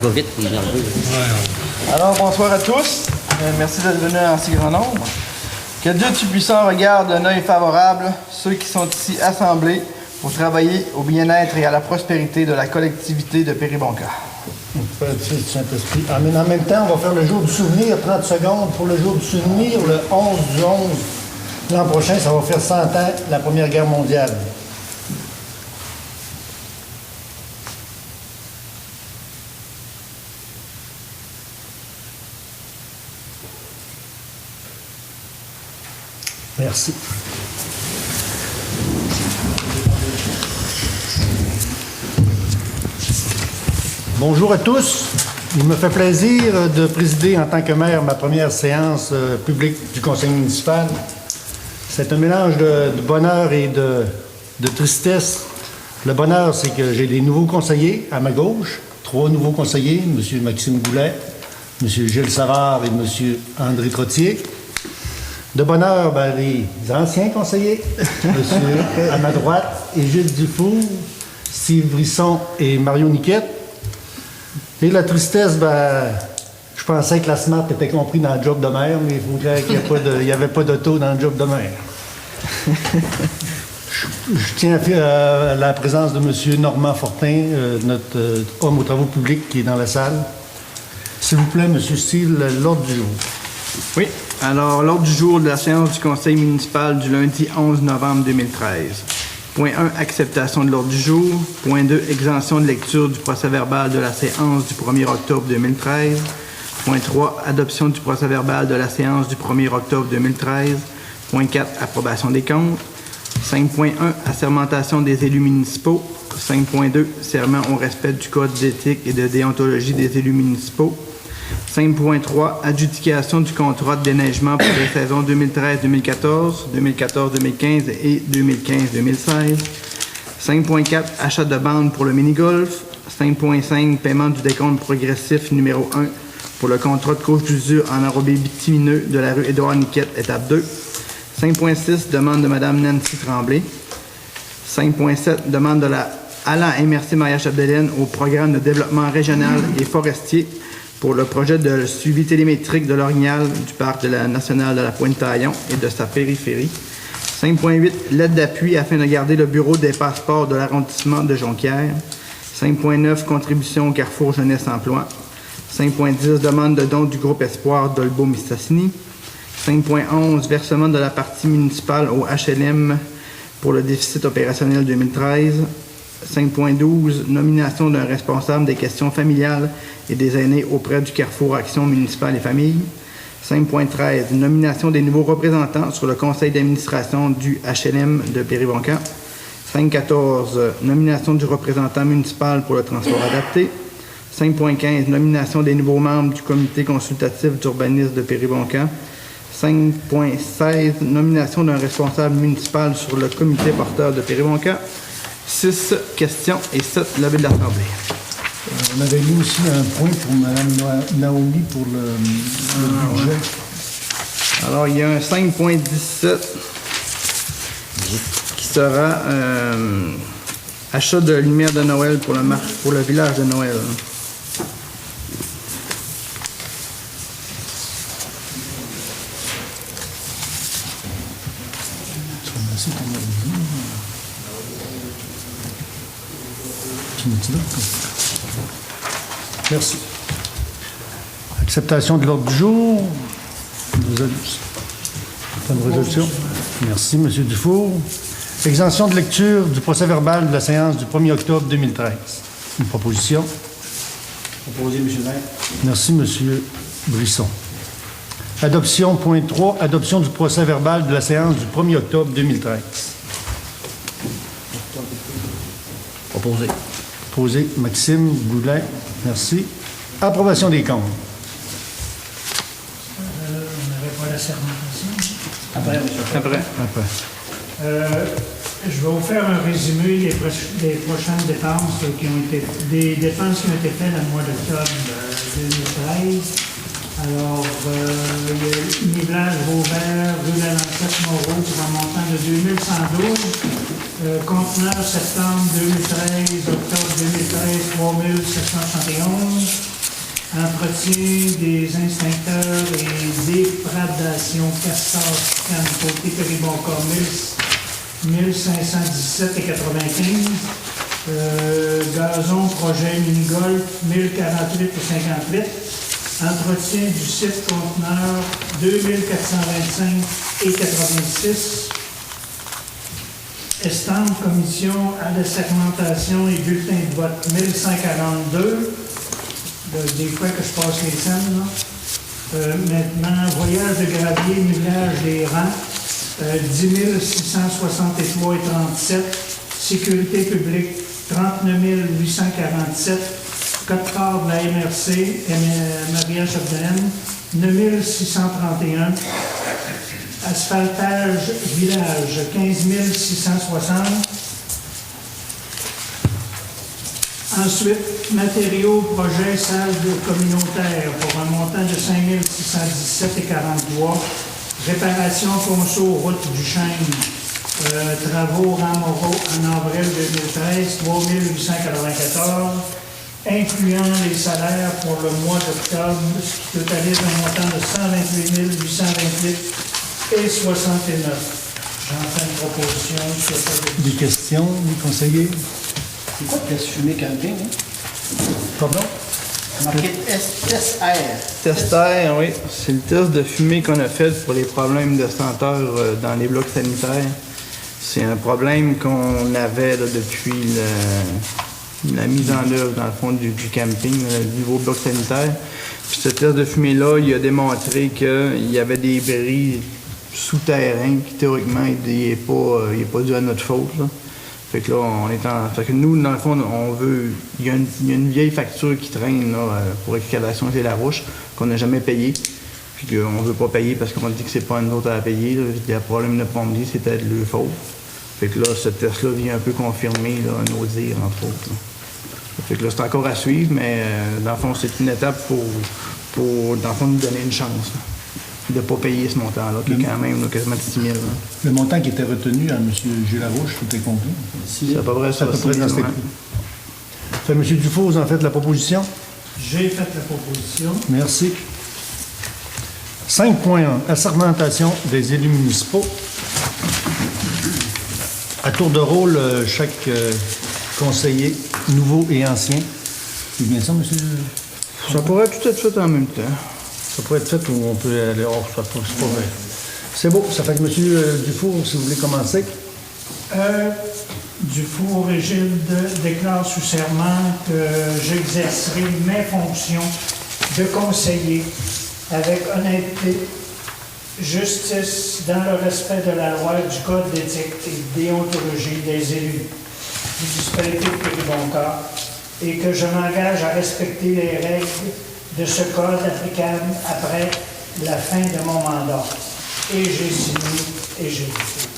Va vite, il est nerveux. Alors, bonsoir à tous. Merci d'être venus en si grand nombre. Que Dieu Tout-Puissant regarde d'un œil favorable ceux qui sont ici assemblés pour travailler au bien-être et à la prospérité de la collectivité de Péribonka. Saint-Esprit. Amen. En même temps, on va faire le jour du souvenir, 30 secondes pour le jour du souvenir, le 11 du 11. L'an prochain, ça va faire 100 ans, la Première Guerre mondiale. Merci. Bonjour à tous. Il me fait plaisir de présider en tant que maire ma première séance publique du conseil municipal. C'est un mélange de bonheur et de tristesse. Le bonheur, c'est que j'ai des nouveaux conseillers à ma gauche, 3 nouveaux conseillers, M. Maxime Goulet, M. Gilles Savard et M. André Trottier. De bonheur, les anciens conseillers, M. à ma droite, et Gilles Dufour, Steve Brisson et Mario Niquette. Et la tristesse, je pensais que la SMART était compris dans le job de maire, mais il faut dire qu'il n'y avait pas d'auto dans le job de maire. Je tiens à la présence de M. Normand Fortin, notre homme aux travaux publics qui est dans la salle. S'il vous plaît, M. Steele, l'ordre du jour. Oui. Alors, l'ordre du jour de la séance du conseil municipal du lundi 11 novembre 2013. Point 1, acceptation de l'ordre du jour. Point 2, exemption de lecture du procès-verbal de la séance du 1er octobre 2013. Point 3, adoption du procès-verbal de la séance du 1er octobre 2013. Point 4, approbation des comptes. 5.1, assermentation des élus municipaux. 5.2, serment au respect du code d'éthique et de déontologie des élus municipaux. 5.3, adjudication du contrat de déneigement pour les saisons 2013-2014, 2014-2015 et 2015-2016. 5.4, achat de bandes pour le mini-golf. 5.5, paiement du décompte progressif numéro 1 pour le contrat de couche d'usure en enrobé bitumineux de la rue Édouard-Niquette, étape 2. 5.6, demande de Mme Nancy Tremblay. 5.7, demande de la Alain MRC Maria Chapdelaine au programme de développement régional et forestier pour le projet de suivi télémétrique de l'orignal du parc de la nationale de la Pointe-Taillon et de sa périphérie. 5.8, l'aide d'appui afin de garder le bureau des passeports de l'arrondissement de Jonquière. 5.9, contribution au Carrefour Jeunesse Emploi. 5.10, demande de don du groupe Espoir d'Olbeau-Mistassini. 5.11, versement de la partie municipale au HLM pour le déficit opérationnel 2013. 5.12, nomination d'un responsable des questions familiales et des aînés auprès du Carrefour Action municipale et famille. 5.13, nomination des nouveaux représentants sur le conseil d'administration du HLM de Péribonka. 5.14, nomination du représentant municipal pour le transport adapté. 5.15, nomination des nouveaux membres du comité consultatif d'urbanisme de Péribonka. 5.16, nomination d'un responsable municipal sur le comité porteur de Péribonka. 6 questions et 7 levées de l'Assemblée. On avait mis aussi un point pour Mme Naomi pour le budget. Alors, il y a un 5.17 qui sera achat de lumière de Noël pour le village de Noël. Merci. Acceptation de l'ordre du jour. Pas de résolution. Merci, M. Dufour. Exemption de lecture du procès-verbal de la séance du 1er octobre 2013. Une proposition. Proposé, M. le maire. Merci, M. Brisson. Adoption, point 3, adoption du procès-verbal de la séance du 1er octobre 2013. Proposé. Proposé, Maxime Goulet. Merci. Approbation des comptes. On n'avait pas la sermentation. Après, M. Après. Je vais vous faire un résumé des prochaines dépenses qui ont été faites dans le mois d'octobre 2013. Alors, il y a Niblage, Vauvert, rue la Lancette, Moreau, pour un montant de 2112. Conteneur, septembre 2013, octobre 2013, 3771. entretien des instincteurs et déprédation castor chicane côté Péribonca 1517 et 95. Gazon, projet mini-golf 1048 et 58. Entretien du site conteneur 2425 et 86. Estampe, commission à la segmentation et bulletin de vote 1142. Des fois que je passe les scènes, là. Maintenant, voyage de gravier, millage des rangs, 10 663 et 37. Sécurité publique, 39 847. Code part de la MRC, Maria-Chapdelaine, 9 631. Asphaltage village, 15 660. Ensuite, matériaux, projet, salle communautaire pour un montant de 5 617 et 43. Réparation, conso, route du Chêne. Travaux Ramoro en avril 2013, 3 894. Incluant les salaires pour le mois d'octobre, ce qui totalise un montant de 128 828 et 69. J'en fais une proposition. Des questions, les conseillers? C'est quoi le test fumé camping? Hein? Pardon? Marqué test air. Test air, oui. C'est le test de fumée qu'on a fait pour les problèmes de senteur dans les blocs sanitaires. C'est un problème qu'on avait là, depuis la mise en œuvre, dans le fond, du camping, le nouveau bloc sanitaire. Puis ce test de fumée-là, il a démontré qu'il y avait des bris souterrains qui, théoriquement, il n'est pas dû à notre faute. Là. Fait que là, fait que nous, dans le fond, on veut. Il y a une vieille facture qui traîne là, pour excavation chez Larouche, qu'on n'a jamais payée. Puis qu'on ne veut pas payer parce qu'on dit que c'est pas nous autres à payer. Là. Il y a un problème de plomberie, c'est peut-être le faute. Fait que là, ce test-là vient un peu confirmer là, nos dires, entre autres. Là. Fait que là, c'est encore à suivre, mais dans le fond, c'est une étape pour dans le fond, nous donner une chance. Là. De ne pas payer ce montant-là, qui est quand même là, quasiment 6 000. Là. Le montant qui était retenu à M. Gilles Larouche, tout est compris? C'est à peu près ça. À peu près dans ces prix. Fait, M. Dufault, vous en faites la proposition? J'ai fait la proposition. Merci. 5.1. Assermentation des élus municipaux. À tour de rôle, chaque conseiller, nouveau et ancien. C'est bien ça, monsieur? Ça pourrait tout être fait en même temps. Ça pourrait être fait ou on peut aller hors, c'est pas vrai. C'est beau, ça fait que M. Dufour, si vous voulez commencer. Dufour Régilde déclare sous serment que j'exercerai mes fonctions de conseiller avec honnêteté, justice, dans le respect de la loi, du code d'éthique et de déontologie des élus du municipalité de Péribonca et que je m'engage à respecter les règles de ce code applicable après la fin de mon mandat. Et j'ai signé et j'ai fait.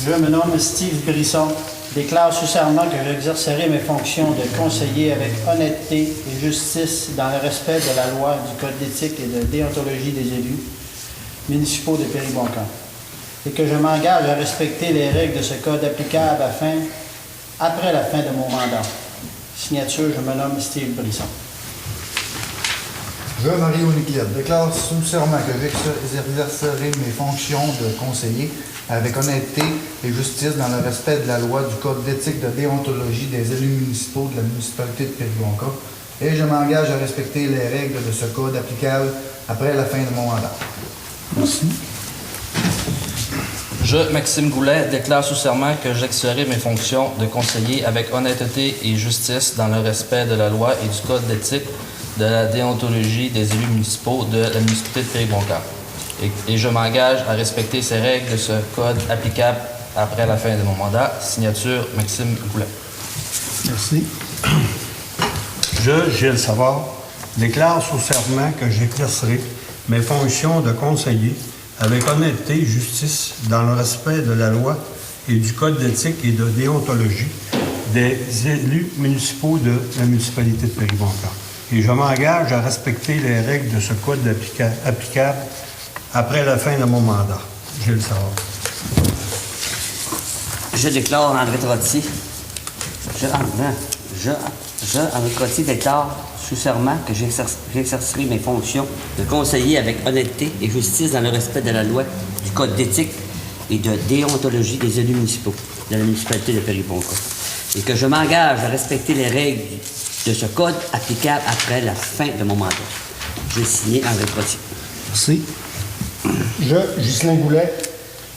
Je me nomme Steve Brisson. Déclare sous serment que j'exercerai mes fonctions de conseiller avec honnêteté et justice dans le respect de la loi, du code d'éthique et de déontologie des élus municipaux de Péribonca. Et que je m'engage à respecter les règles de ce code applicable après la fin de mon mandat. Signature, je me nomme Steve Brisson. Je, Mario Nicliette, déclare sous serment que j'exercerai mes fonctions de conseiller avec honnêteté et justice dans le respect de la loi du code d'éthique de déontologie des élus municipaux de la municipalité de Péribonca et je m'engage à respecter les règles de ce code applicable après la fin de mon mandat. Merci. Je, Maxime Goulet, déclare sous serment que j'exercerai mes fonctions de conseiller avec honnêteté et justice dans le respect de la loi et du code d'éthique de la déontologie des élus municipaux de la municipalité de Péribonca. Et je m'engage à respecter ces règles de ce code applicable après la fin de mon mandat. Signature, Maxime Goulet. Merci. Je, Gilles Savard, déclare sous serment que j'exercerai mes fonctions de conseiller avec honnêteté et justice dans le respect de la loi et du code d'éthique et de déontologie des élus municipaux de la municipalité de Péribonca. Et je m'engage à respecter les règles de ce code applicable après la fin de mon mandat. Gilles Savard. Je déclare André Trotti. Je, Henri Cottier, déclare sous serment que j'exercerai mes fonctions de conseiller avec honnêteté et justice dans le respect de la loi, du code d'éthique et de déontologie des élus municipaux de la municipalité de Périponca. Et que je m'engage à respecter les règles de ce code applicable après la fin de mon mandat. J'ai signé Henri Cottier. Merci. Je, Ghislain Goulet,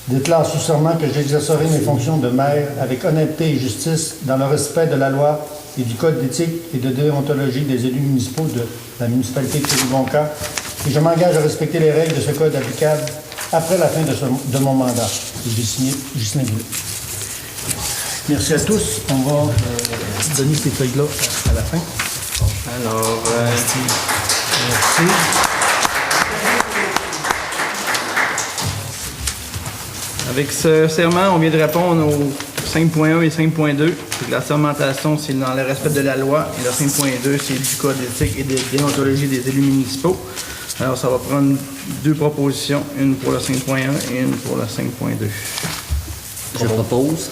déclare sous serment que j'exercerai mes fonctions de maire avec honnêteté et justice dans le respect de la loi et du code d'éthique et de déontologie des élus municipaux de la municipalité de Péribonka. Et je m'engage à respecter les règles de ce code applicable après la fin de mon mandat. J'ai signé Ghislain Goulet. Merci à tous. On va donner ces feuilles-là à la fin. Alors, Merci. avec ce serment, on vient de répondre aux 5.1 et 5.2. La sermentation, c'est dans le respect de la loi. Et le 5.2, c'est du code d'éthique et de déontologie des élus municipaux. Alors, ça va prendre deux propositions, une pour le 5.1 et une pour le 5.2. Je propose,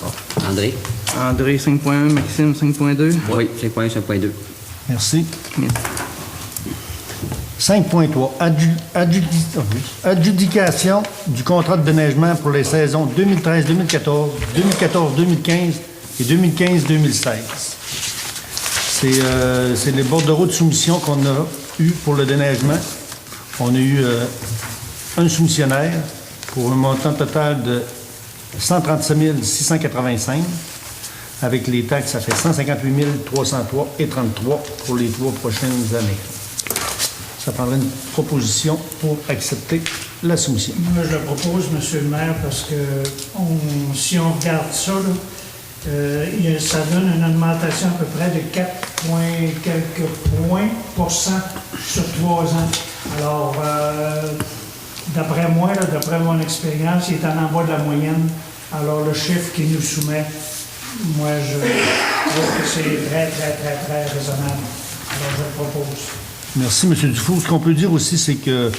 André. André, 5.1, Maxime, 5.2. Oui, 5.1, 5.2. Merci. 5.3. Adjudication du contrat de déneigement pour les saisons 2013-2014, 2014-2015 et 2015-2016. C'est les bordereaux de soumission qu'on a eu pour le déneigement. On a eu un soumissionnaire pour un montant total de 137 685. Avec les taxes, ça fait 158 303 et 33 pour les 3 prochaines années. Ça prendrait une proposition pour accepter la soumission. Moi, je le propose, M. le maire, parce que si on regarde ça, là, ça donne une augmentation à peu près de 4 quelques points sur 3 ans. Alors, d'après moi, là, d'après mon expérience, il est en bas de la moyenne. Alors, le chiffre qu'il nous soumet, moi, je trouve que c'est très, très, très, très raisonnable. Alors, je le propose. Merci, M. Dufour. Ce qu'on peut dire aussi, c'est que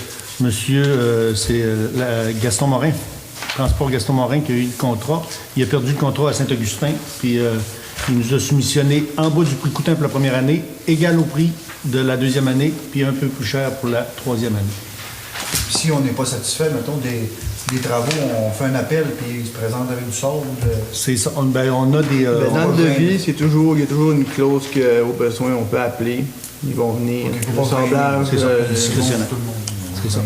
Gaston Morin, Transport Gaston Morin, qui a eu le contrat. Il a perdu le contrat à Saint-Augustin, puis il nous a soumissionné en bas du prix coûtant pour la première année, égal au prix de la deuxième année, puis un peu plus cher pour la troisième année. Si on n'est pas satisfait, mettons, des travaux, on fait un appel puis ils se présentent avec du solde. C'est ça. On a des... dans le devis, il y a toujours une clause qu'au besoin, on peut appeler. Ils vont venir. Okay, semblable. C'est ça. Discrétionnaire. C'est ça.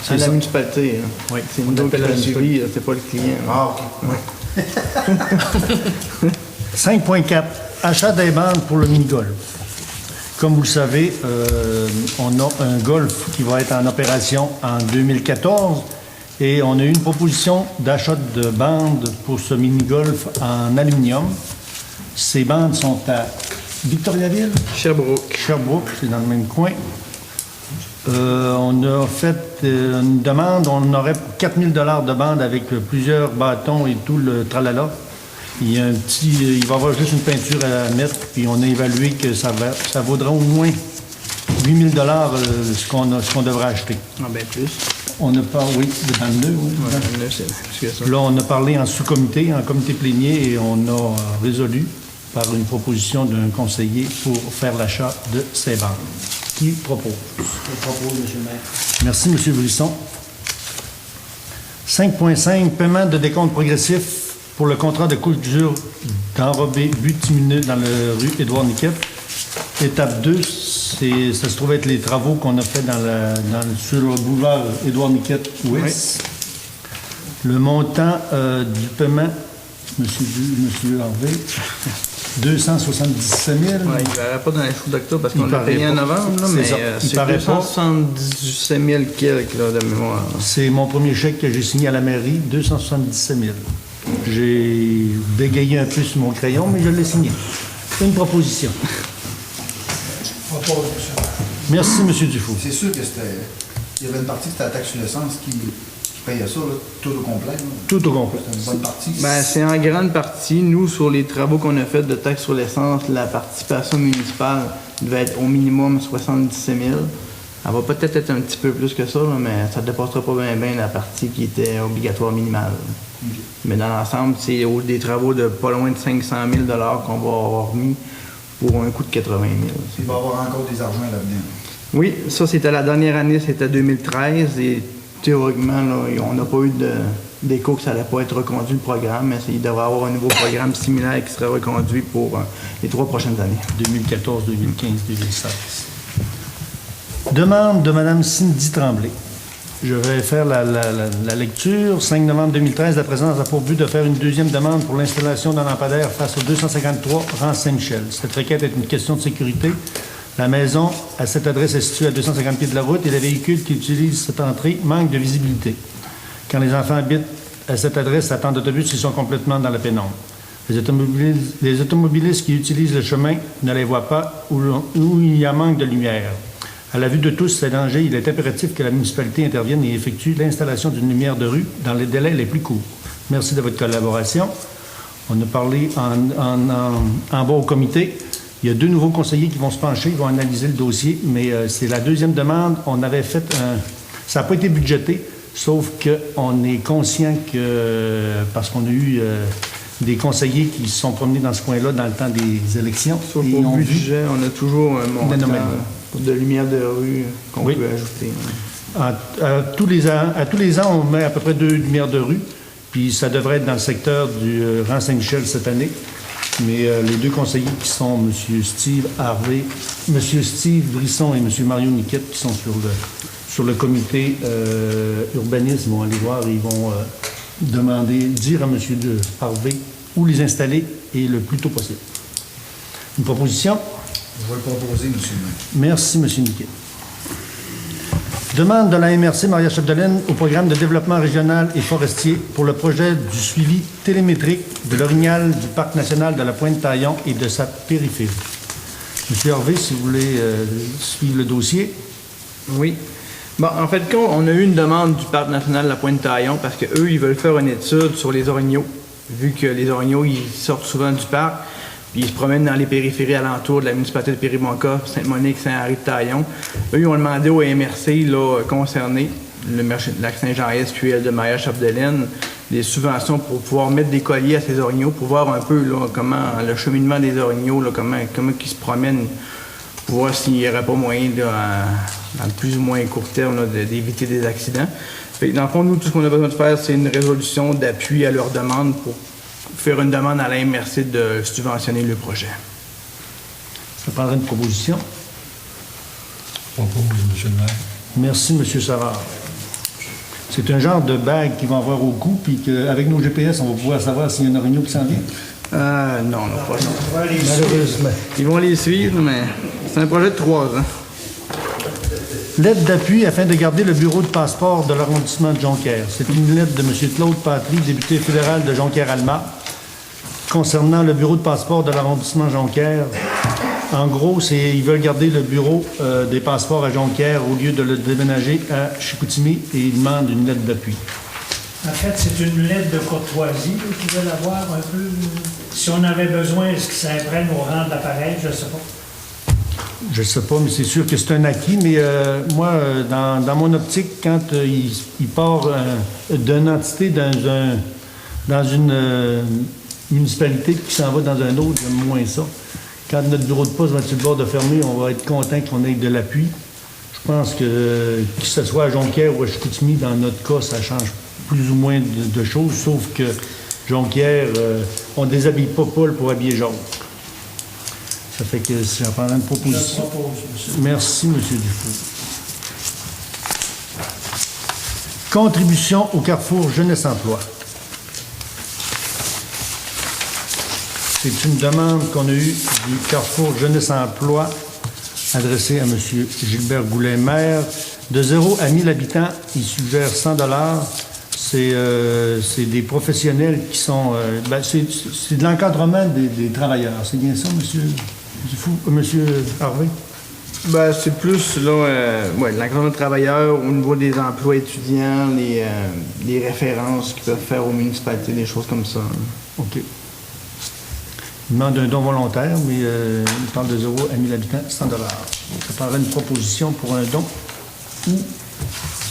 C'est la municipalité. Hein. Oui. C'est une appel à la suivi, c'est pas le client. Ah, OK. Ouais. 5.4. Achat des bandes pour le mini-golf. Comme vous le savez, on a un golf qui va être en opération en 2014 et on a eu une proposition d'achat de bandes pour ce mini-golf en aluminium. Ces bandes sont à Victoriaville? Sherbrooke, c'est dans le même coin. On a fait une demande, on aurait 4 000 $ de bande avec plusieurs bâtons et tout le tralala. Il va y avoir juste une peinture à mettre, puis on a évalué que ça vaudra au moins 8 000 $ ce qu'on devrait acheter. Ah, bien plus. On a parlé, oui, dans le 2, oui. Ouais, dans le 2, c'est plus que ça. Là, on a parlé en sous-comité, en comité plénier, et on a résolu par une proposition d'un conseiller pour faire l'achat de ces bandes. Qui propose? Je propose, M. le maire. Merci, M. Brisson. 5.5, paiement de décompte progressif pour le contrat de couture d'enrobé bitumineux dans la rue Édouard-Niquette. Étape 2, ça se trouve être les travaux qu'on a fait sur le boulevard Édouard-Niquette-Ouest. Oui. Le montant du paiement, M. Harvey, 277 000. Oui, il ne paraît pas dans les choux d'octobre parce qu'on l'a payé en novembre, là, mais c'est 277 000 quelques là, de mémoire. C'est mon premier chèque que j'ai signé à la mairie, 277 000. J'ai bégayé un peu sur mon crayon, mais je l'ai signé. C'est une proposition. Propose, M. Merci, M. Dufour. C'est sûr qu'il y avait une partie, c'était la taxe sur l'essence qui payait ça, là, tout au complet. Là. Tout au complet. C'est une bonne partie. Ben, c'est en grande partie. Nous, sur les travaux qu'on a fait de taxe sur l'essence, la participation municipale devait être au minimum 77 000. Elle va peut-être être un petit peu plus que ça, là, mais ça ne dépassera pas bien la partie qui était obligatoire minimale. Mais dans l'ensemble, c'est des travaux de pas loin de 500 000 $ qu'on va avoir mis pour un coût de 80 000. Il va y avoir encore des argents à l'avenir. Oui, ça c'était la dernière année, c'était 2013 et théoriquement, là, on n'a pas eu d'écho que ça n'allait pas être reconduit le programme, mais il devrait y avoir un nouveau programme similaire qui serait reconduit pour les 3 prochaines années. 2014, 2015, 2016. Demande de Mme Cindy Tremblay. Je vais faire la lecture. 5 novembre 2013, la présidence a pour but de faire une deuxième demande pour l'installation d'un lampadaire face au 253 rang Saint-Michel. Cette requête est une question de sécurité. La maison à cette adresse est située à 250 pieds de la route et les véhicules qui utilisent cette entrée manquent de visibilité. Quand les enfants habitent à cette adresse, attendent d'autobus, ils sont complètement dans la pénombre. Les automobilistes qui utilisent le chemin ne les voient pas ou il y a manque de lumière. À la vue de tous ces dangers, il est impératif que la municipalité intervienne et effectue l'installation d'une lumière de rue dans les délais les plus courts. Merci de votre collaboration. On a parlé en bas au comité. Il y a 2 nouveaux conseillers qui vont se pencher, ils vont analyser le dossier, mais c'est la deuxième demande. On avait fait ça n'a pas été budgété, sauf qu'on est conscient que, parce qu'on a eu des conseillers qui se sont promenés dans ce coin-là dans le temps des élections. Sauf au budget, on a toujours un montant de lumière de rue qu'on peut ajouter. À tous les ans, on met à peu près 2 lumières de rue, puis ça devrait être dans le secteur du rang Saint-Michel cette année. Mais les 2 conseillers qui sont M. Steve Harvey, M. Steve Brisson et M. Mario Niquette, qui sont sur le comité urbanisme, vont aller voir et ils vont dire à M. Harvey où les installer et le plus tôt possible. Une proposition? Je vais le proposer, M. le maire. Merci, M. Niquet. Demande de la MRC Maria-Chapdelaine au programme de développement régional et forestier pour le projet du suivi télémétrique de l'orignal du Parc national de la Pointe-Taillon et de sa périphérie. M. Harvey, si vous voulez suivre le dossier. Oui. Bon, en fait, on a eu une demande du Parc national de la Pointe-Taillon parce qu'eux, ils veulent faire une étude sur les orignaux, vu que les orignaux, ils sortent souvent du parc. Puis ils se promènent dans les périphéries alentours de la municipalité de Péribonka, Sainte-Monique, Saint-Henri-de-Taillon. Eux, ils ont demandé au MRC là, concerné, le marché de Lac-Saint-Jean-Est, puis de Maria-Chapdelaine, des subventions pour pouvoir mettre des colliers à ces orignaux, pour voir un peu là, comment le cheminement des orignaux, là, comment ils se promènent, pour voir s'il n'y aurait pas moyen, là, dans le plus ou moins court terme, là, d'éviter des accidents. Fait que, dans le fond, nous, tout ce qu'on a besoin de faire, c'est une résolution d'appui à leur demande pour faire une demande à la MRC de subventionner le projet. Ça prendrait une proposition. Je propose, M. le maire. Merci, M. Savard. C'est un genre de bague qu'ils vont avoir au cou, puis qu'avec nos GPS, on va pouvoir savoir s'il y a un orignal qui s'en vient. Non, pas ça. Malheureusement. Ils vont les suivre, mais c'est un projet de 3 ans. Lettre d'appui afin de garder le bureau de passeport de l'arrondissement de Jonquière. C'est une lettre de M. Claude Patry, député fédéral de Jonquière-Alma, concernant le bureau de passeport de l'arrondissement Jonquière. En gros, ils veulent garder le bureau des passeports à Jonquière au lieu de le déménager à Chicoutimi et ils demandent une lettre d'appui. En fait, c'est une lettre de courtoisie qu'ils veulent avoir un peu. Si on avait besoin, est-ce que ça apprenne au rang de l'appareil? Je ne sais pas. Je ne sais pas, mais c'est sûr que c'est un acquis. Mais moi, dans mon optique, quand il part d'une entité dans une municipalité qui s'en va dans un autre, j'aime moins ça. Quand notre bureau de poste va être sur le bord de fermer, on va être content qu'on ait de l'appui. Je pense que ce soit à Jonquière ou à Chicoutimi, dans notre cas, ça change plus ou moins de choses, sauf que Jonquière, on ne déshabille pas Paul pour habiller Jacques. Ça fait que ça prendra une proposition. Je propose, monsieur. Merci, M. Dufour. Contribution au Carrefour Jeunesse-Emploi. C'est une demande qu'on a eue du Carrefour Jeunesse-Emploi adressée à M. Gilbert Goulet, maire. De 0 à 1000 habitants, il suggère 100 $. C'est des professionnels qui sont... c'est de l'encadrement des travailleurs. C'est bien ça, M. Harvey? Ben, c'est plus là, l'encadrement de travailleurs au niveau des emplois étudiants, les références qu'ils peuvent faire aux municipalités, des choses comme ça. OK. Il demande un don volontaire, mais il parle de 0 à 1000 habitants, 100 $. Ça prendrait une proposition pour un don. Ou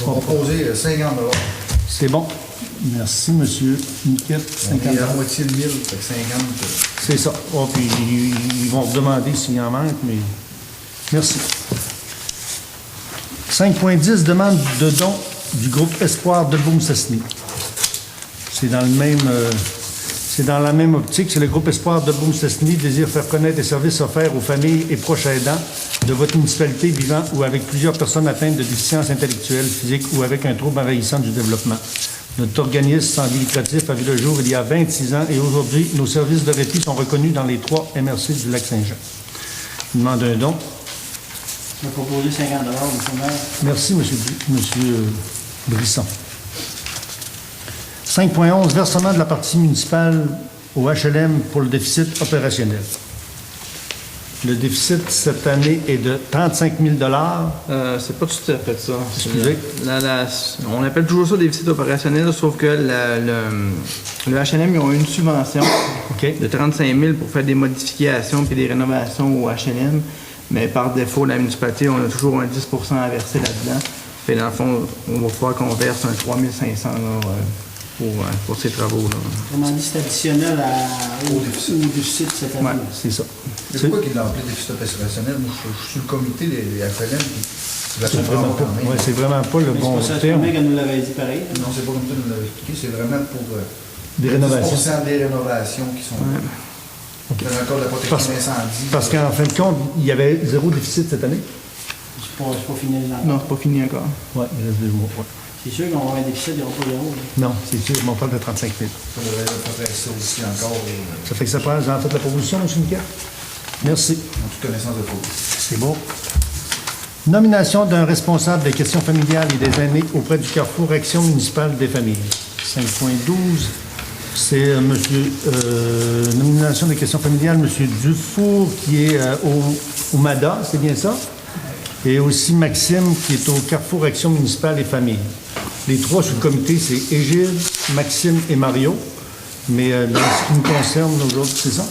Ils ont proposé 50 $. c'est bon. Merci, monsieur Niquette. On est 50 à moitié de 1000, fait que 50. C'est ça. Oh, puis ils vont demander s'il en manque, mais merci. 5.10, demande de don du groupe Espoir de Boum-Cessny. C'est dans le même... c'est dans la même optique. C'est le groupe Espoir de Boum-Cessny désire faire connaître les services offerts aux familles et proches aidants de votre municipalité vivant ou avec plusieurs personnes atteintes de déficience intellectuelle, physique ou avec un trouble envahissant du développement. Notre organisme sans but lucratif a vu le jour il y a 26 ans et aujourd'hui, nos services de répit sont reconnus dans les 3 MRC du Lac-Saint-Jean. Il demande un don. Je vais proposer 50 $, M. le maire. Merci, monsieur Brisson. 5.11, versement de la partie municipale au HLM pour le déficit opérationnel. Le déficit cette année est de 35 000 C'est pas tout à fait ça. Excusez. On appelle toujours ça déficit opérationnel, sauf que le HLM, ils ont eu une subvention OK. de 35 000 pour faire des modifications puis des rénovations au HLM. Mais par défaut, la municipalité, on a toujours un 10 % à verser là-dedans. Puis dans le fond, on va pouvoir qu'on verse un 3 500 pour ces travaux-là. Autrement dit, c'est additionnel au déficit cette année. Ouais, c'est ça. C'est pourquoi qu'ils l'ont appelé déficit opérationnel? Moi, je suis sur le comité des FLM. C'est vraiment pas, ouais, c'est vraiment pas le Mais bon c'est pas ça, terme. le qu'elle nous l'avait dit pareil. Non, c'est pas comme ça que nous l'avez expliqué. C'est vraiment pour Des rénovations. 10% des rénovations qui sont dans le cadre de la protection d'incendie. Parce qu'en fin de compte, il y avait zéro déficit cette année. C'est pas fini les Non, c'est pas fini encore. Oui, il reste 2 mois. Ouais. C'est sûr qu'on va avoir un déficit, il n'y aura pas zéro. là. Non, c'est sûr, on parle de 35 000. Ça devrait être ça aussi encore, Ça fait que ça prend, vous en faites la proposition, M. Niquet? Merci. en toute connaissance de cause. C'est bon. Nomination d'un responsable des questions familiales et des aînés auprès du Carrefour Action municipale des familles. 5.12, c'est nomination des questions familiales, M. Dufour, qui est au MADA, c'est bien ça? Et aussi Maxime, qui est au Carrefour Action municipale et familles. Les 3 sous-comités, c'est Égide, Maxime et Mario. Mais dans ce qui nous concerne aujourd'hui, c'est ça?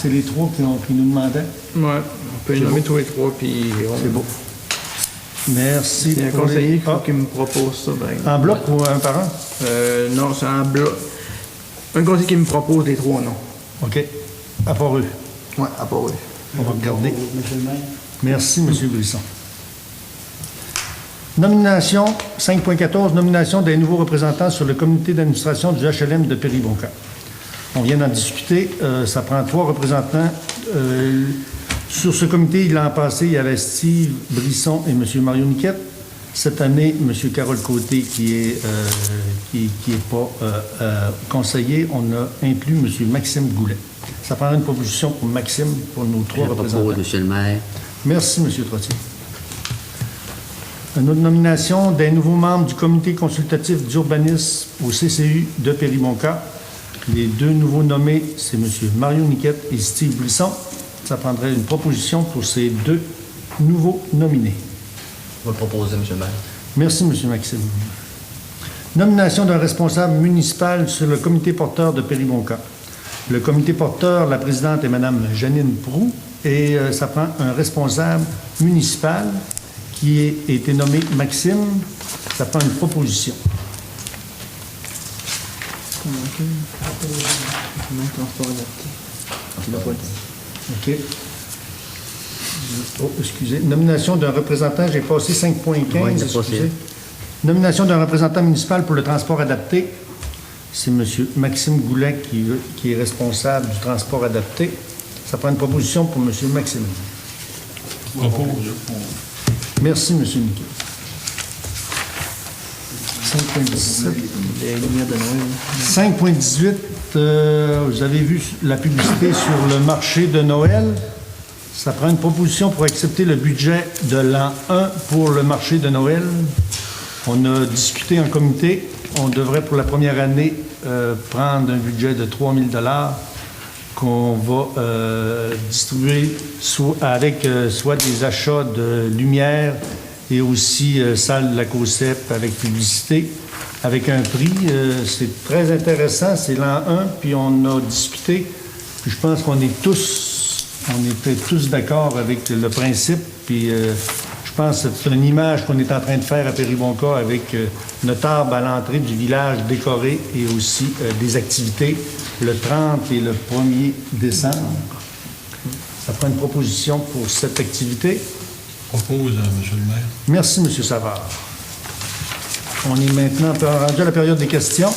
C'est les 3 qui nous demandaient? Ouais, on peut les nommer tous les 3, puis C'est beau. Merci. Il y a un pour conseiller les- qu'il faut qu'il me propose ça, par exemple. En bloc ou un par un? Non, c'est en bloc. Un conseiller qui me propose les 3 noms. OK. À part eux. Ouais, à part eux. On va regarder. Monsieur le maire. Merci, M. Brisson. Nomination 5.14, nomination des nouveaux représentants sur le comité d'administration du HLM de Péribonca. On vient d'en discuter. Ça prend 3 représentants. Sur ce comité, l'an passé, il y avait Steve Brisson et M. Mario Niquette. Cette année, M. Carole Côté, qui est pas conseiller, on a inclus M. Maxime Goulet. Ça prendra une proposition pour Maxime, pour nos 3 Je représentants. propose, Monsieur le maire. Merci, M. Trottier. Une autre nomination des nouveaux membres du comité consultatif d'urbanisme au CCU de Péribonca. Les 2 nouveaux nommés, c'est M. Mario Niquette et Steve Brisson. Ça prendrait une proposition pour ces 2 nouveaux nominés. Je vais le proposer, M. le maire. Merci, M. Maxime. Nomination d'un responsable municipal sur le comité porteur de Péribonca. Le comité porteur, la présidente est Mme Janine Proux, et ça prend un responsable municipal qui a été nommé Maxime. Ça prend une proposition. Transport adapté. Tu l'as pas dit. OK. Oh, excusez. Nomination d'un représentant, j'ai passé 5.15. Oui, c'est excusez. possible. Nomination d'un représentant municipal pour le transport adapté. C'est M. Maxime Goulet qui est responsable du transport adapté. Ça prend une proposition pour M. Maxime. Merci, M. Niquet. 5.17. Les lumières de Noël. 5.18, vous avez vu la publicité sur le marché de Noël. Ça prend une proposition pour accepter le budget de l'an 1 pour le marché de Noël. On a discuté en comité. On devrait pour la première année prendre un budget de 3 000 $ qu'on va distribuer avec soit des achats de lumière et aussi salle de la COSEP avec publicité, avec un prix. C'est très intéressant. C'est l'an 1, puis on a discuté. Puis je pense qu'on était tous d'accord avec le principe. Puis je pense que c'est une image qu'on est en train de faire à Péribonka avec notre arbre à l'entrée du village décoré et aussi des activités le 30 et le 1er décembre. Ça prend une proposition pour cette activité. Propose, M. le maire. Merci, M. Savard. On est maintenant rendu à la période des questions.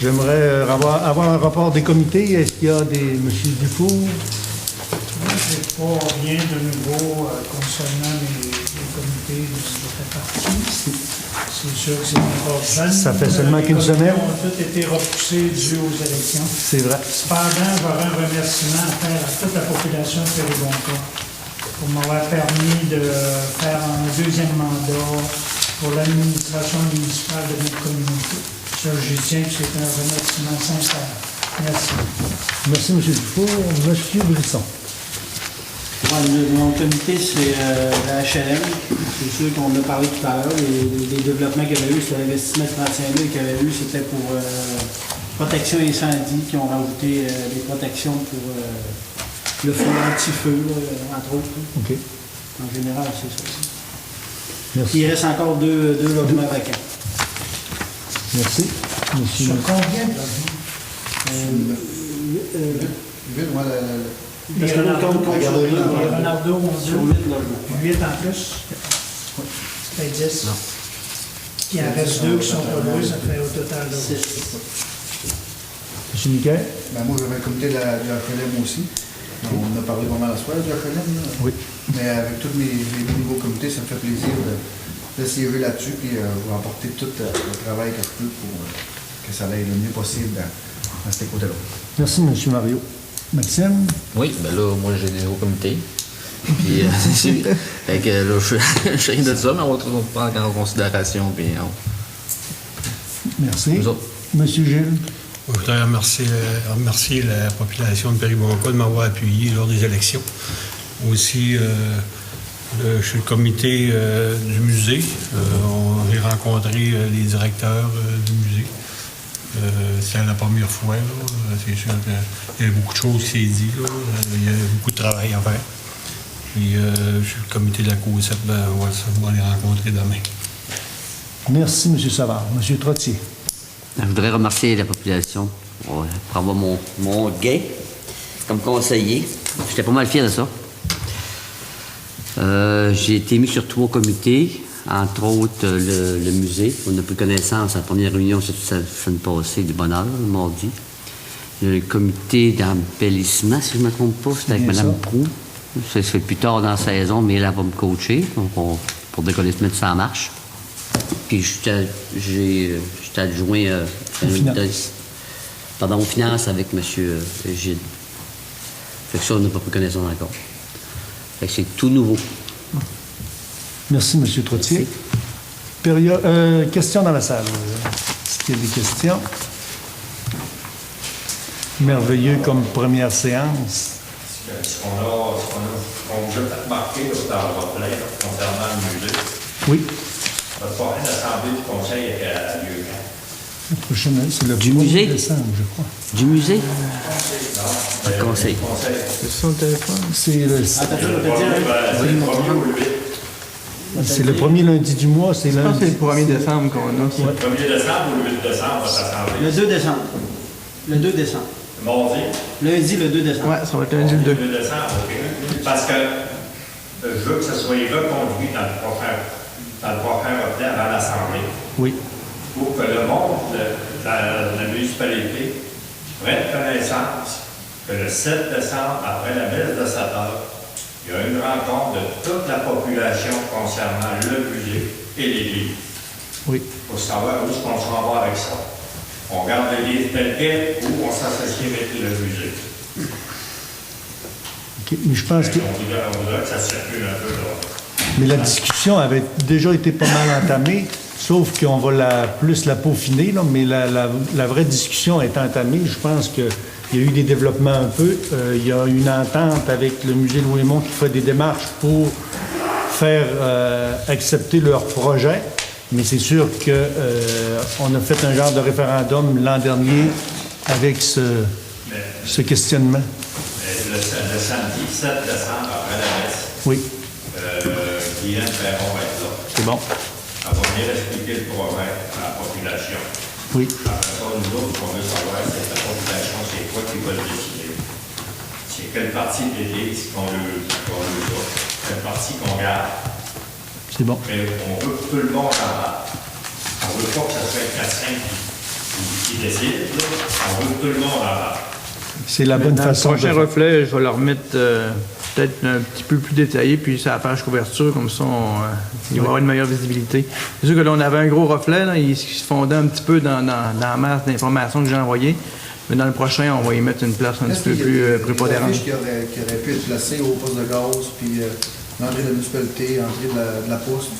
J'aimerais avoir un rapport des comités. Est-ce qu'il y a des... M. Dufour? Moi, je n'ai pas rien de nouveau concernant les comités dont je fais partie. C'est sûr que c'est encore jeune. Ça fait seulement qu'une semaine. Les comités ont tous été repoussés dû aux élections. C'est vrai. Cependant, j'aurais un remerciement à faire à toute la population de Péribonka pour m'avoir permis de faire un deuxième mandat pour l'administration municipale de notre communauté. Ça, je tiens que c'est un remerciement sincère. Merci. Merci, M. Dufour. M. Brisson. Mon comité, c'est la HLM. C'est sûr qu'on en a parlé tout à l'heure. Les développements qu'il y avait eu, c'était l'investissement de 35 000 qu'il y avait eu. C'était pour protection incendie, qui ont rajouté des protections pour le feu anti-feu, entre autres. OK. En général, c'est ça. Merci. Il reste encore deux logements vacants. Merci. Monsieur. Sur combien de logements? Parce que l'autre compte qu'on garde Les Renardeaux ont sur 8 logements. 8 en plus. Ça fait 10. Il en reste 2 qui sont pas loin, ça fait au total de 6. M. Niquet? Ben, moi, j'avais le comité de la HLM aussi. On en a parlé vraiment la soirée du HLM. Oui. Mais avec tous mes nouveaux comités, ça me fait plaisir de siéger là-dessus et vous apporter tout le travail que je peux pour que ça aille le mieux possible à ce côté-là. Merci, M. Mario. Maxime? Oui, ben là, moi, j'ai des nouveaux comités. Puis, fait que là, je sais rien de ça, mais on va tout prendre en considération. Puis, Merci. Nous autres. M. Gilles? Je voudrais remercier la population de Péribonka de m'avoir appuyé lors des élections. Aussi, je suis le comité du musée. J'ai rencontré les directeurs du musée. C'est la première fois. C'est sûr qu'il y a beaucoup de choses qui s'est dit. Il y a beaucoup de travail à faire. Puis, je suis le comité de la COSEP. On va les rencontrer demain. Merci, M. Savard. M. Trottier? Je voudrais remercier la population pour avoir mon gain comme conseiller. J'étais pas mal fier de ça. J'ai été mis sur 3 comités, entre autres le musée. On a pris connaissance à la première réunion cette semaine passée, du bonheur, le mardi. Le comité d'embellissement, si je ne me trompe pas, c'était avec Mme Proux. Ça se fait plus tard dans la saison, mais elle va me coacher donc pour décoller se mettre ça en marche. Puis j'étais adjoint aux finances avec M. Gilles. Fait que ça, on n'a pas pris connaissance encore. Fait que c'est tout nouveau. Merci, M. Trottier. Questions dans la salle. Est-ce qu'il y a des questions? Merveilleux comme première séance. Ce qu'on vous a marqué dans votre lettre concernant le musée. Oui. Votre prochaine assemblée du conseil a lieu quand? La prochaine, c'est le Du 1er musée? décembre, je crois. Du musée? Le conseil. C'est son téléphone. C'est le, C'est le 1er ou le 8? c'est le premier lundi du mois. C'est Je pense que lundi. c'est le 1er décembre qu'on a. Le 1er décembre ou le 8 décembre, votre assemblée? Le 2 décembre. Le 2 décembre. Mardi? Lundi, le 2 décembre. Ouais, ça va être lundi le 2. Le 2 décembre, OK. Parce que je veux que ça soit reconduit dans le prochain repli avant l'Assemblée. Oui. Pour que le monde de la municipalité prenne connaissance que le 7 décembre, après la messe de 7 heures, il y a une rencontre de toute la population concernant le musée et les livres. Oui. Pour savoir où est-ce qu'on s'en va avec ça. On garde les livres tels quels ou on s'associe avec le musée. OK. Mais je pense que... On voudrait que ça circule un peu là. Mais la discussion avait déjà été pas mal entamée, sauf qu'on va plus la peaufiner, là, mais la vraie discussion est entamée. Je pense qu'il y a eu des développements un peu. Il y a une entente avec le musée Louis-Aymon qui fait des démarches pour faire accepter leur projet. Mais c'est sûr qu'on a fait un genre de référendum l'an dernier avec ce questionnement. Le samedi 7 décembre, après la messe, Oui. Diane Perron va être là. C'est bon. Elle va venir expliquer le projet à la population. Oui. Après ça, nous autres, on veut savoir, c'est la population, c'est quoi qui va le décider. C'est quelle partie de l'Église qu'on le doit, quelle partie qu'on garde. C'est bon. Mais on veut que tout le monde en parle. On veut pas que ce soit le médecin qui décide, là. On veut que tout le monde en parle. C'est la bonne Dans façon le prochain de... reflet, je vais leur mettre peut-être un petit peu plus détaillé, puis ça la page couverture, comme ça, il va y avoir une meilleure visibilité. C'est sûr que là, on avait un gros reflet, là, il se fondait un petit peu dans la masse d'informations que j'ai envoyées, mais dans le prochain, on va y mettre une place un petit peu plus prépondérante. Qui aurait pu être placé au poste de gaz, puis l'entrée de la municipalité, l'entrée de la poste, il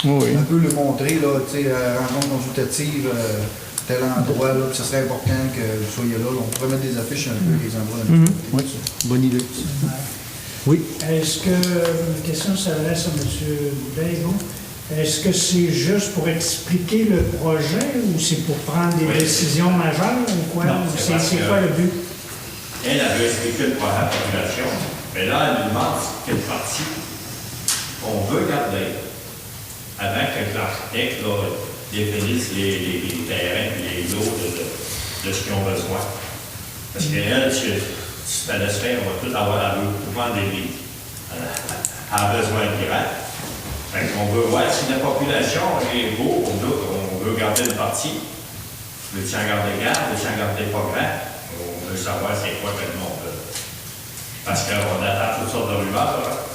faut un peu le montrer, là, tu sais, rencontre consultative, tel endroit, là, puis ce serait important que vous soyez là. On pourrait mettre des affiches un peu, les endroits de la municipalité. Oui, bonne idée. Oui. Est-ce que, une question s'adresse à M. Boudet, est-ce que c'est juste pour expliquer le projet ou c'est pour prendre des décisions majeures ou quoi? Non, C'est quoi le but? Elle veut expliquer le projet à la population, mais là, elle nous demande quelle partie on veut garder avant que l'architecte définisse les terrains et les lots de ce qu'ils ont besoin. Parce qu'elle, si tu te laisses faire, on va tout avoir à vendre des livres. Elle a besoin de grade. On veut voir si la population est beau, on veut garder une partie. Veut-tu en garder garde, veut-tu en garder pas grand? On veut savoir c'est quoi que le monde veut. Parce qu'on attend toutes sortes de rumeurs.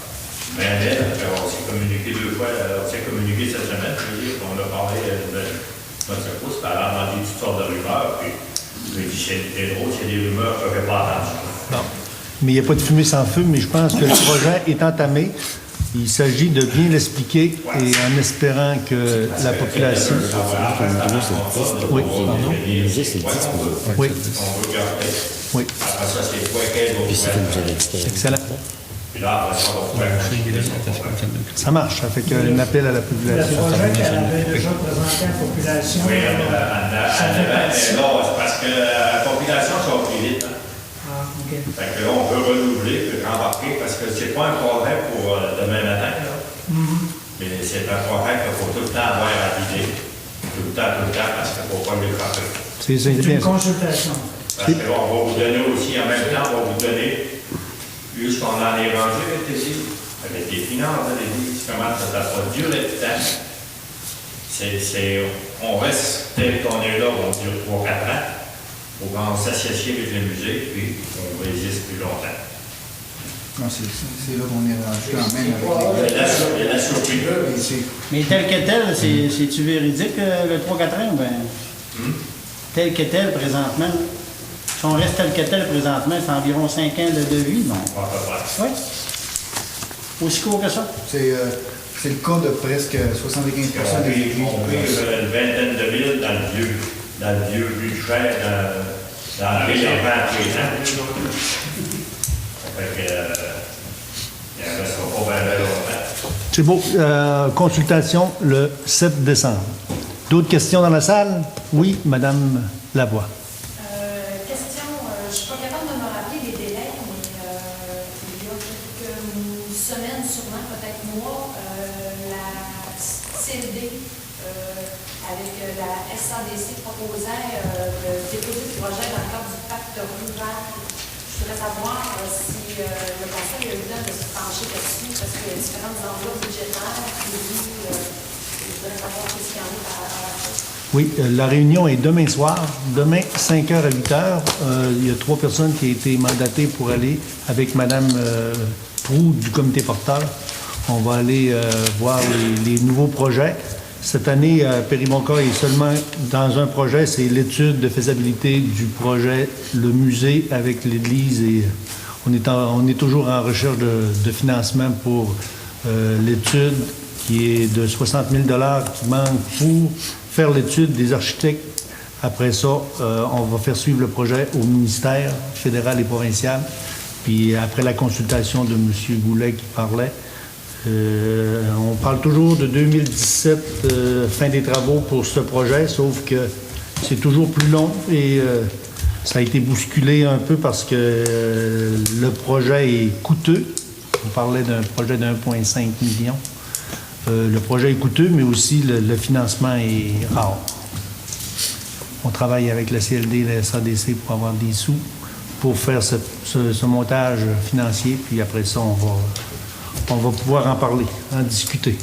Mais elle, on s'est communiqué 2 fois, on s'est communiqué cette semaine, je veux dire, on a parlé de notre secours, puis elle a demandé toutes sortes de rumeurs, puis je lui ai dit, c'est drôle, c'est des rumeurs que je n'avais pas entendues. Non. Mais il n'y a pas de fumée sans feu, mais je pense que le projet est entamé. Il s'agit de bien l'expliquer et en espérant que la population... Oui, pardon. Oui. Oui. Après ça, c'est quoi qu'elle Excellent. Puis là, après ça, on va Ça marche, ça fait qu'un appel à la Le population. projet qu'elle avait déjà présenté à la population. Oui, mais c'est parce que la population ça va plus vite. Ah, OK. Fait que là, on veut renouveler, puis rembarquer, parce que c'est pas un projet pour demain matin, là. Mais c'est un projet qu'il faut tout le temps avoir à l'idée. Tout le temps, parce qu'il ne faut pas le frapper. C'est C'est bien une ça. consultation. Parce qu'on va vous donner aussi, en même temps, on va vous donner, vu ce qu'on en est rendu avec les finances de l'Église, comment ça va durer le temps. On reste tel qu'on est là, on dure 3-4 ans. On va s'associer avec le musée, puis on va exister plus longtemps. Non, c'est là qu'on est rendu quand même avec Il y a la surprise. Mais tel que tel, c'est-tu véridique le 3-4 ans? Ben, tel que tel présentement. Si on reste tel que tel présentement, c'est environ 5 ans de vie, non? Oui. Aussi court que ça? C'est le cas de presque 75% des églises. Ils ont pris une vingtaine de mille dans le vieux budget, dans les enfants présents. Fait que, il ne restera pas bien longtemps. C'est beau. Consultation le 7 décembre. D'autres questions dans la salle? Oui, Madame Lavoie. Question, je ne suis pas capable de me rappeler les délais, mais il y a quelques semaines, sûrement, peut-être mois, la CLD avec la SADC proposait de déposer le projet dans le cadre du pacte rural. Je voudrais savoir si le conseil a eu le temps de se pencher là-dessus, parce qu'il y a différentes enveloppes budgétaires, puis je voudrais savoir ce qu'il y en a par rapport à ça. Oui, la réunion est demain soir, demain 5h à 8h. Il y a 3 personnes qui ont été mandatées pour aller avec Mme Proux du comité porteur. On va aller voir les nouveaux projets. Cette année, Péribonka est seulement dans un projet, c'est l'étude de faisabilité du projet, le musée avec l'Église. Et on est toujours en recherche de financement pour l'étude qui est de 60 000 $ qui manque pour faire l'étude des architectes. Après ça, on va faire suivre le projet au ministère fédéral et provincial. Puis après la consultation de M. Goulet qui parlait, on parle toujours de 2017, fin des travaux pour ce projet, sauf que c'est toujours plus long et ça a été bousculé un peu parce que le projet est coûteux. On parlait d'un projet de 1,5 million. Le projet est coûteux, mais aussi le financement est rare. On travaille avec la CLD et la SADC pour avoir des sous pour faire ce montage financier, puis après ça, on va pouvoir en parler, en discuter.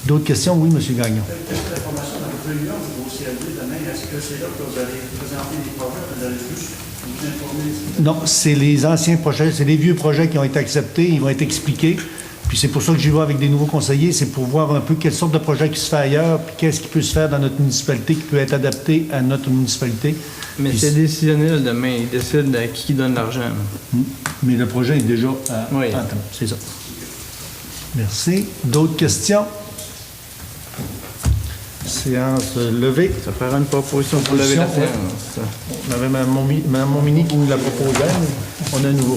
D'autres questions? Oui, M. Gagnon. Quelle information dans votre réunion au CLD demain? Est-ce que c'est là que vous allez présenter des projets, vous allez juste vous informer? Non, c'est les anciens projets, c'est les vieux projets qui ont été acceptés, ils vont être expliqués. Puis c'est pour ça que j'y vais avec des nouveaux conseillers, c'est pour voir un peu quelle sorte de projet qui se fait ailleurs, puis qu'est-ce qui peut se faire dans notre municipalité, qui peut être adapté à notre municipalité. Mais Puis c'est décisionnel demain. Ils décident à qui donne l'argent. Mais le projet est déjà Oui. c'est ça. Merci. D'autres questions? Séance levée. Ça fera une proposition pour lever la séance. On avait Mme Momini qui nous la proposait. On a un nouveau.